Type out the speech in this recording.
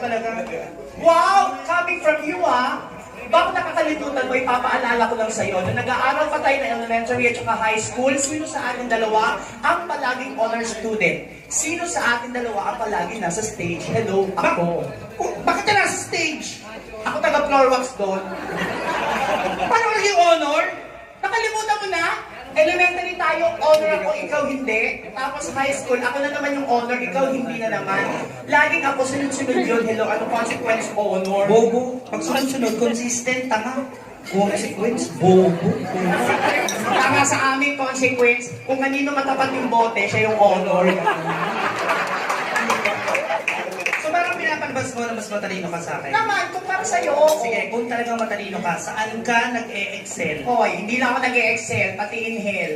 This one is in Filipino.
talaga. Wow! Coming from you, Bakit nakakalimutan mo, ipapaalala ko lang sa'yo, nung nag-aaral pa tayo ng elementary at saka high school, sino sa ating dalawa ang palaging honor student? Sino sa ating dalawa ang palaging nasa stage? Hello, ako. Bakit ka nasa stage? Ako taga-floor wax doon. Paano ka naging honor? Nakalimutan mo na? Elementary tayo, honor ako, ikaw hindi. Tapos high school, ako na naman yung honor, ikaw hindi na naman. Laging ako sunod-sunod yun. Hello, ano consequence honor? Bobo. Pag sunod-sunod, consistent, tanga. Consequence, bobo. Tama sa amin, consequence, kung kanino matapat yung bote, siya yung honor. So parang pinapalabas mo na mas matalino ka sa akin. Naman, kung para sa'yo, Sige, kung talagang matalino ka, saan ka nag-e-excel? Hoy, hindi lang ako nag-e-excel, pati in hell.